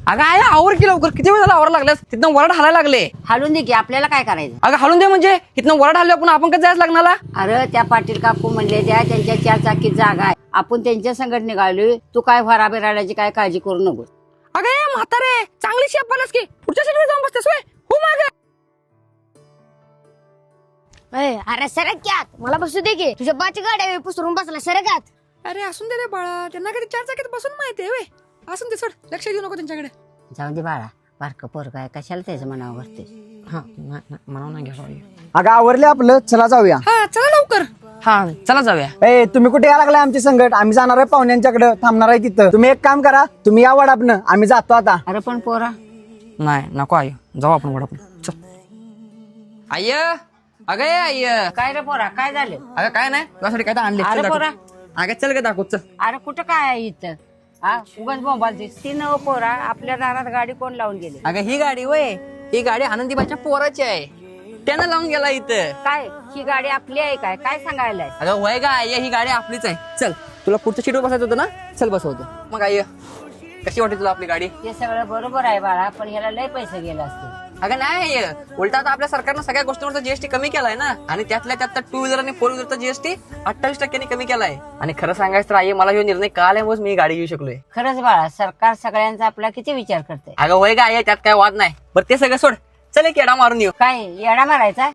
अगं आहे आवर की लवकर, किती वेळ झाला आवर लागल्यास, तिथनं वरड हालायला लागले. हालून दे की, आपल्याला काय करायचं. अगं हालून दे म्हणजे इथनं वरड हालले आपण आपण कसं जायचं लागणार. अरे त्या पाटील काकू म्हणले त्यांच्या 4 चाकीत जागा आहे, आपण त्यांच्या संगत निघालोय. तू काय फराबिराची काय काळजी करू नको. अगं ए म्हातारे, चांगली शेप आलास की पुढच्या सीटवर जाऊन बसतेस होय. हो मागे. अरे सरक्यात मला बसू दे की, तुझ्या बाची गाडी पुसरून बसला सरक्यात. अरे असून दे रे बाळा, त्यांना कधी 4 चाकीत बसून माहितीये वे. असून दे, सोड, लक्ष देऊ नको त्यांच्याकडे. जाऊ दे बाळा, बारकं पोरगं आहे, कशाला त्याचं मनावर करते. हा म्हणून नाही घ्या. अगं आवरले आपलं, चला जाऊया. हा चला लवकर. हा चला जाऊया. ए तुम्ही कुठे यायला लागलाय आमची संगत? आम्ही जाणार आहे पाहुण्यांच्याकडे, थांबणार आहे तिथं. तुम्ही एक काम करा, तुम्ही या वडापनं, आम्ही जातो आता. अरे पण पोरा, नाही नको आई, जाऊ आपण वडाप. चल आय. अगं ए आई. काय रे पोरा, काय झालं. अगं काय नाही, तुझ्यासाठी काय तर आणले. अरे चल पोरा. दाखव. अगं चल ग दाखव चल. अरे कुठं काय आहे इथं. हा उगाच बोंबालतीस. ती नव पोरा, आपल्या दारात गाडी कोण लावून गेली. अगं ही गाडी वय, ही गाडी आनंदीबाईच्या पोराची आहे, त्यानं लावून गेला इथं. काय ही गाडी आपली आहे काय, काय सांगायलाय. अगं वय का आई, ही गाडी आपलीच आहे. चल तुला पुढच्या सीटवर बसायचं होतं ना, चल बसवतो. मग आई कशी वाटते तुला आपली गाडी. ते सगळं बरोबर आहे बाळा, पण ह्याला लय पैसे गेले असते. अगं नाही, उलटा आता आपल्या सरकारनं सगळ्या गोष्टींवरचा जीएसटी कमी केलाय ना, आणि त्यातल्या त्यात 2 व्हीलर आणि 4 व्हीलरचा जीएसटी 28% कमी केलाय. आणि खरं सांगायचं तर आई, मला हा निर्णय कळाल्यामुळेच मी ही गाडी घेऊ शकलोय. खरंच बाळा, सरकार सगळ्यांचा आपला किती विचार करते. अगं वय का आई, त्यात काय वाद नाही. बरं ते सगळं सोड, चल एक येडा मारून येऊ. काय येडा मारायचा.